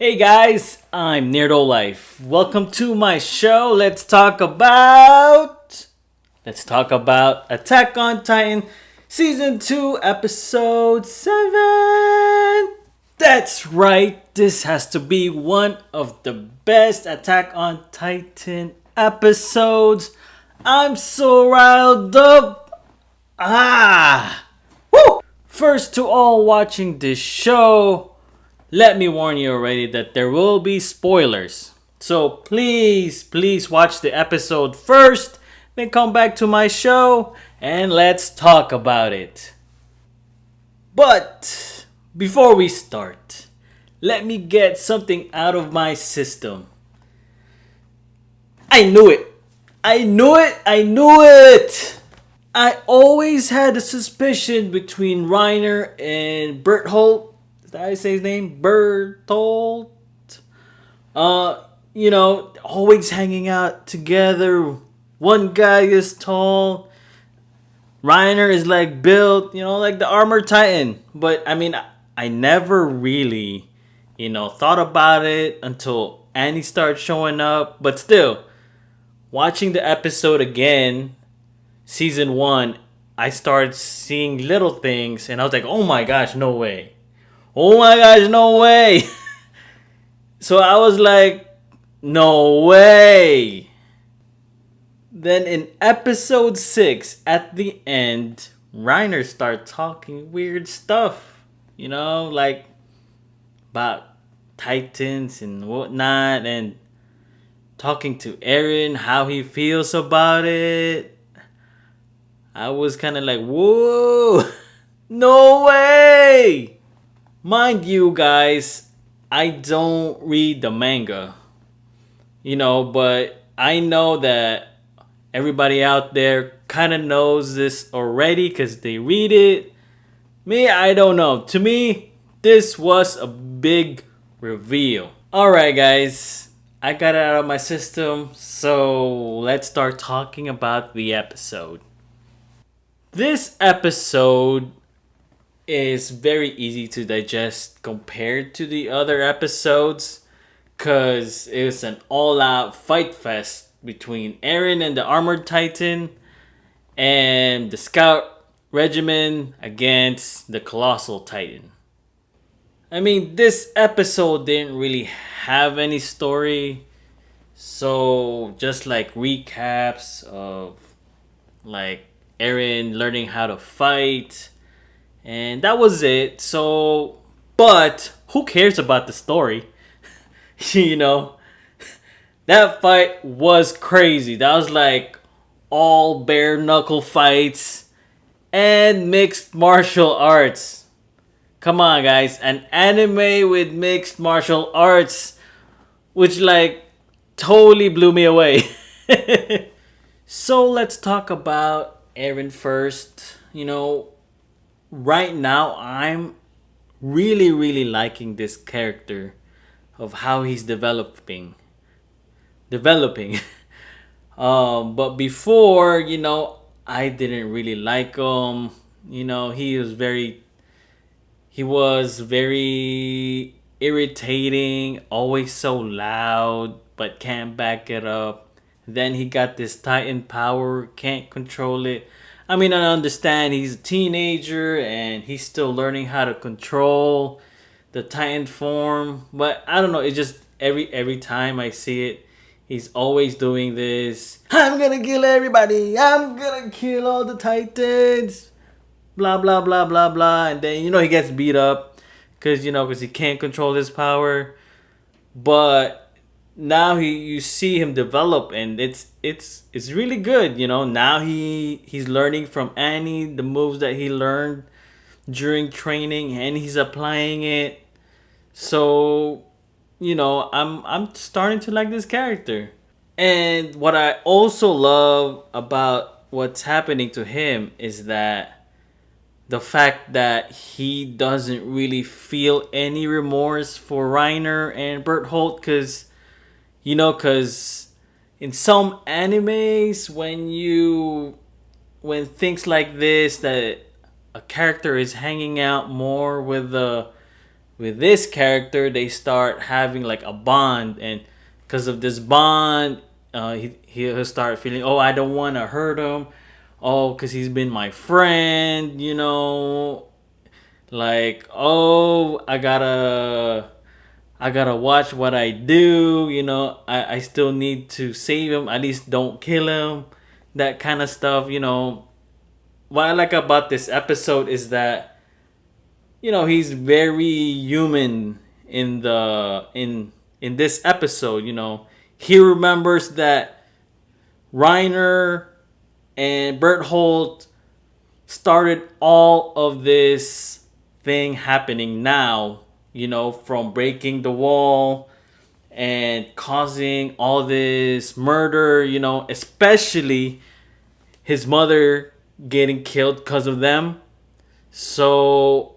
Hey guys, I'm neirdolife. Welcome to my show. Let's talk about Attack on Titan Season 2 Episode 7. That's right. This has to be one of the best Attack on Titan episodes. I'm so riled up. Woo! First to all watching this show, let me warn you already that there will be spoilers. So please watch the episode first, then come back to my show and let's talk about it. But before we start, let me get something out of my system. I knew it! I knew it! I knew it! I always had a suspicion between Reiner and Berthold. Did I say his name? Bertolt. Always hanging out together. One guy is tall. Reiner is like built, like the armored titan. But I never really, thought about it until Annie started showing up. But still, watching the episode again, season 1, I started seeing little things and I was like, oh my gosh, no way. Oh my gosh, no way. So I was like, no way. Then in episode 6, at the end, Reiner started talking weird stuff. Like about Titans and whatnot. And talking to Eren, how he feels about it. I was kind of like, whoa. No way. Mind you, guys, I don't read the manga, but I know that everybody out there kind of knows this already because they read it. Me, I don't know. To me, this was a big reveal. Alright, guys, I got it out of my system, so let's start talking about the episode. This episode is very easy to digest compared to the other episodes because it was an all-out fight fest between Eren and the Armored Titan and the Scout Regiment against the Colossal Titan. This episode didn't really have any story, so just like recaps of like Eren learning how to fight. And that was it. So, but who cares about the story? That fight was crazy. That was like all bare knuckle fights and mixed martial arts. Come on, guys. An anime with mixed martial arts, which like totally blew me away. So let's talk about Eren first. Right now I'm really liking this character of how he's developing. But before, I didn't really like him. He was very irritating, always so loud but can't back it up. Then he got this Titan power, can't control it. I understand he's a teenager and he's still learning how to control the Titan form, but I don't know. It's just every time I see it, he's always doing this. I'm gonna kill everybody. I'm gonna kill all the Titans. Blah blah blah blah blah, and then he gets beat up because he can't control his power, but now you see him develop and it's really good. Now he's learning from Annie the moves that he learned during training and he's applying it. So I'm starting to like this character. And what I also love about what's happening to him is that the fact that he doesn't really feel any remorse for Reiner and Berthold because in some animes, when things like this, that a character is hanging out more with the with this character, they start having like a bond, and because of this bond, he'll start feeling, oh, I don't want to hurt him, oh, because he's been my friend, like, oh, I gotta watch what I do, I still need to save him, at least don't kill him, that kind of stuff. What I like about this episode is that he's very human in this episode. He remembers that Reiner and Berthold started all of this thing happening now, from breaking the wall and causing all this murder, especially his mother getting killed because of them. So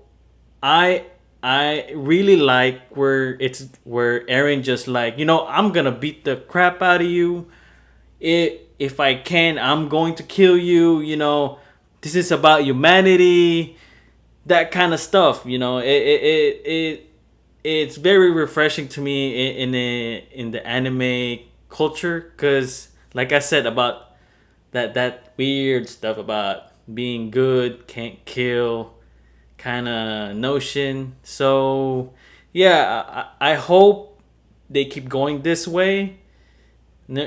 I I really like where Aaron just like, I'm gonna beat the crap out of you. If I can, I'm going to kill you. This is about humanity, that kind of stuff. It's very refreshing to me in the anime culture, because like I said about that weird stuff about being good can't kill kind of notion. So yeah, I hope they keep going this way, and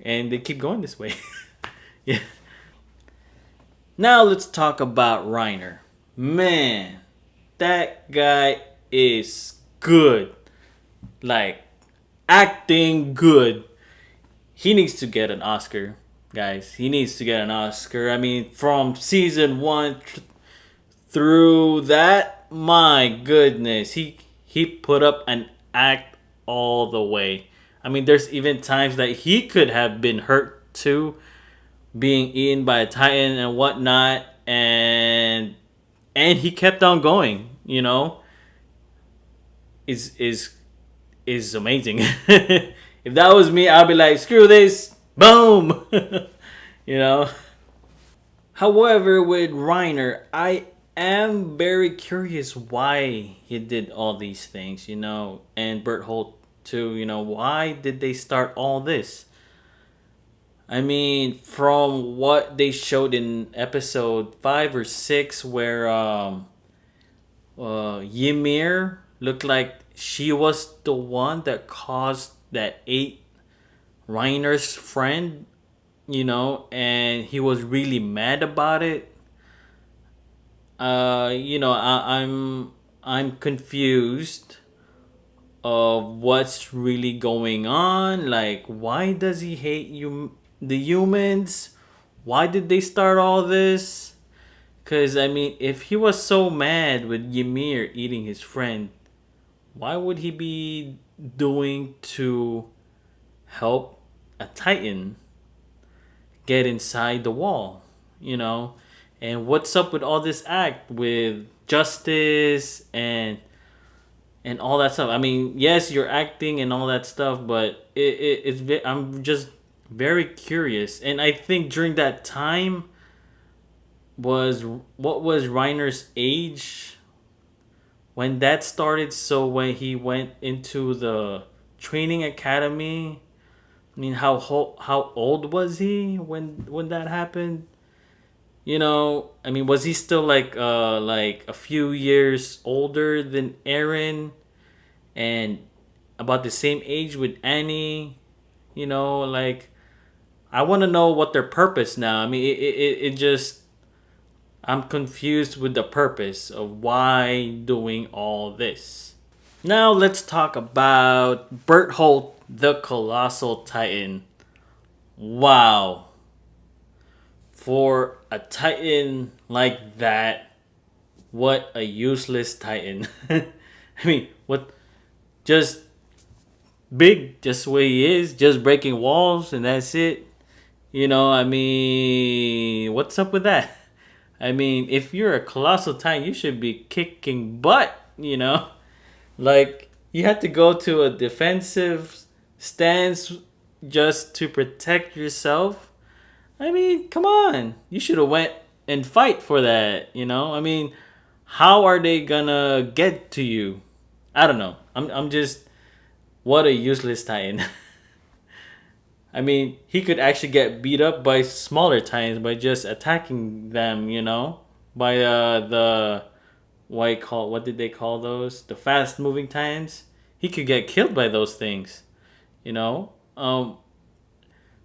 they keep going this way. Yeah. Now let's talk about Reiner. Man, that guy is good. Like, acting good. He needs to get an Oscar, guys. He needs to get an Oscar. I mean, from season one through that, my goodness, he put up an act all the way. I mean, there's even times that he could have been hurt too, being eaten by a titan and whatnot, and he kept on going. Is amazing. If that was me, I'd be like, screw this, boom. you know. However, with Reiner, I am very curious why he did all these things, and Bert Holt too. Why did they start all this? I mean, from what they showed in episode 5 or 6, where Ymir looked like she was the one that caused that ate Reiner's friend, and he was really mad about it. I'm confused of what's really going on. Like, why does he hate the humans? Why did they start all this? Because, I mean, if he was so mad with Ymir eating his friend, why would he be doing to help a Titan get inside the wall? And what's up with all this act with justice and all that stuff? I mean, yes, you're acting and all that stuff, but I'm just very curious. And I think during that time, what was Reiner's age when that started? So when he went into the training academy, I mean, how old was he when that happened? I mean, was he still like a few years older than Aaron, and about the same age with Annie? Like, I want to know what their purpose now. I mean, it just, I'm confused with the purpose of why doing all this. Now let's talk about Berthold the Colossal Titan. Wow. For a Titan like that, what a useless Titan. I mean, what? Just big, just the way he is, just breaking walls, and that's it. I mean, what's up with that? I mean, if you're a Colossal Titan, you should be kicking butt. Like, you had to go to a defensive stance just to protect yourself. I mean, come on. You should have went and fight for that. I mean, how are they gonna get to you? I don't know. I'm just what a useless Titan. I mean, he could actually get beat up by smaller Titans by just attacking them. By the what did they call those? The fast moving Titans. He could get killed by those things. You know.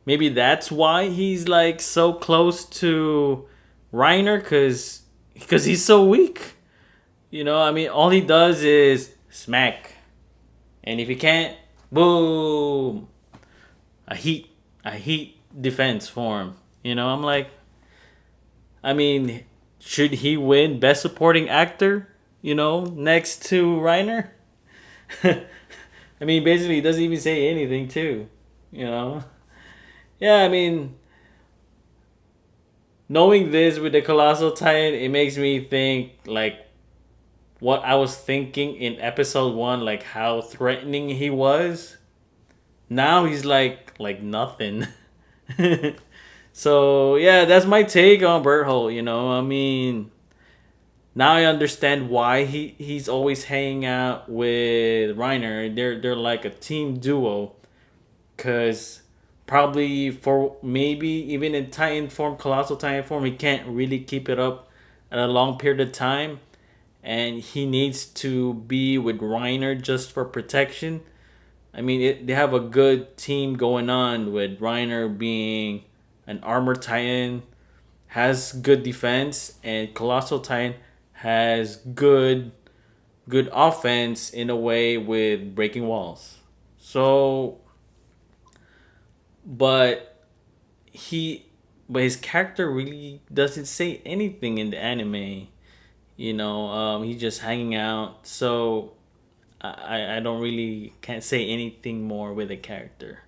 Maybe that's why he's like so close to Reiner, because he's so weak. I mean, all he does is smack, and if he can't, boom, a heat, a heat defense for him. I'm like, I mean, should he win Best Supporting Actor? Next to Reiner. I mean, basically, he doesn't even say anything too. You know. Yeah, I mean, knowing this with the Colossal Titan, it makes me think like what I was thinking in episode 1, like how threatening he was. Now he's like nothing. So yeah, that's my take on Berthold. I mean, now I understand why he's always hanging out with Reiner. They're like a team duo, cause probably for maybe even in Titan form, Colossal Titan form, he can't really keep it up at a long period of time, and he needs to be with Reiner just for protection. I mean, they have a good team going on with Reiner being an armor Titan, has good defense, and Colossal Titan has good offense in a way with breaking walls. So, but he, but his character really doesn't say anything in the anime. He's just hanging out. So I don't really can't say anything more with the character.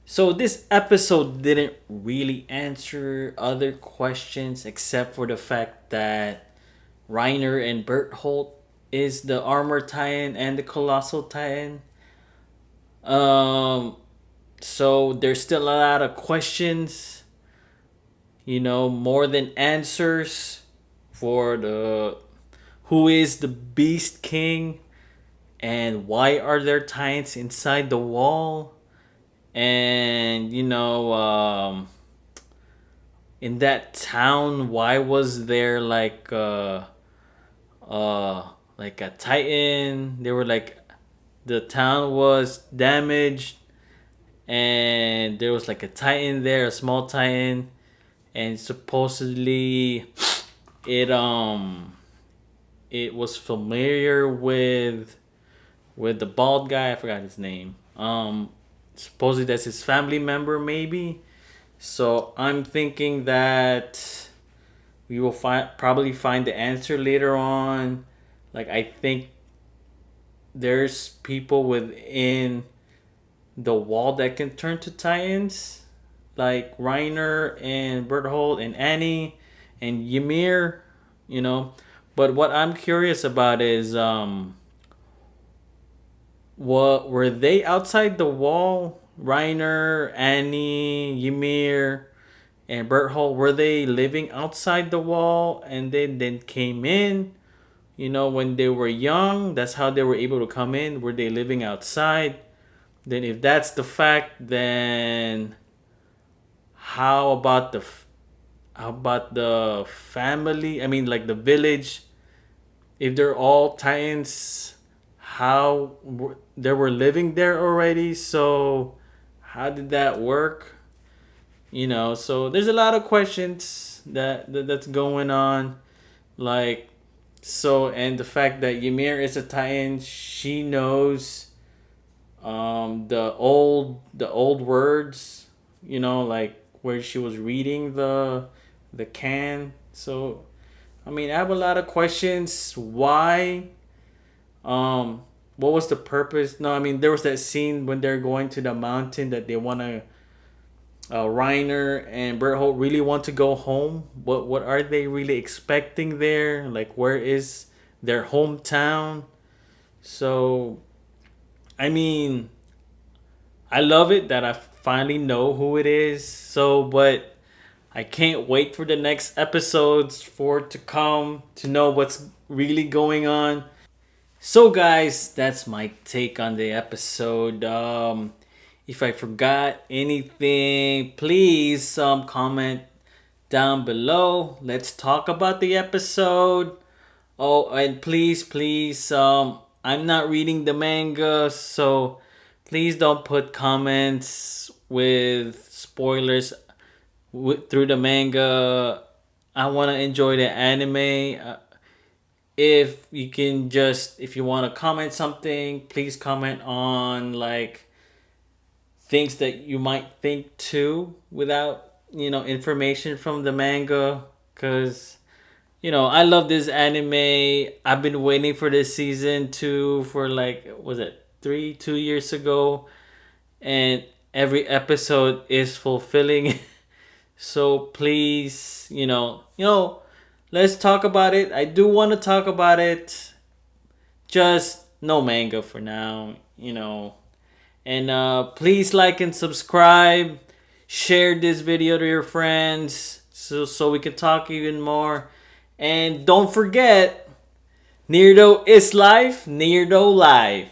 So this episode didn't really answer other questions except for the fact that Reiner and Berthold is the armor Titan and the colossal Titan. Um, so there's still a lot of questions, more than answers for the who is the Beast King and why are there Titans inside the wall, and in that town why was there like a Titan. They were like the town was damaged and there was like a Titan there, a small Titan, and supposedly it it was familiar with the bald guy. I forgot his name. Supposedly that's his family member, maybe. So I'm thinking that we will probably find the answer later on. Like I think there's people within the wall that can turn to Titans, like Reiner and Berthold and Annie and Ymir. You know, but what I'm curious about is what were they outside the wall? Reiner, Annie, Ymir, and Berthold, were they living outside the wall and then came in? When they were young, that's how they were able to come in. Were they living outside? Then, if that's the fact, then how about the family? I mean, like the village. If they're all Titans, they were living there already? So, how did that work? So there's a lot of questions that's going on, like and the fact that Ymir is a Titan, she knows the old words, like where she was reading the can. So I mean, I have a lot of questions. Why? What was the purpose? No, I mean, there was that scene when they're going to the mountain that they want to. Reiner and Berthold really want to go home. What are they really expecting there? Like, where is their hometown? So, I mean, I love it that I finally know who it is. So, but I can't wait for the next episodes for it to come to know what's really going on. So, guys, that's my take on the episode. If I forgot anything, please comment down below. Let's talk about the episode. Oh, and please, I'm not reading the manga, so please don't put comments with spoilers through the manga. I want to enjoy the anime. If you can just, if you want to comment something, please comment on like things that you might think too without, information from the manga. Because I love this anime. I've been waiting for this season 2 for like, was it 2 years ago? And every episode is fulfilling. So please, let's talk about it. I do want to talk about it. Just no manga for now. And please like and subscribe. Share this video to your friends so we can talk even more. And don't forget, Neirdo is life, Neirdo life.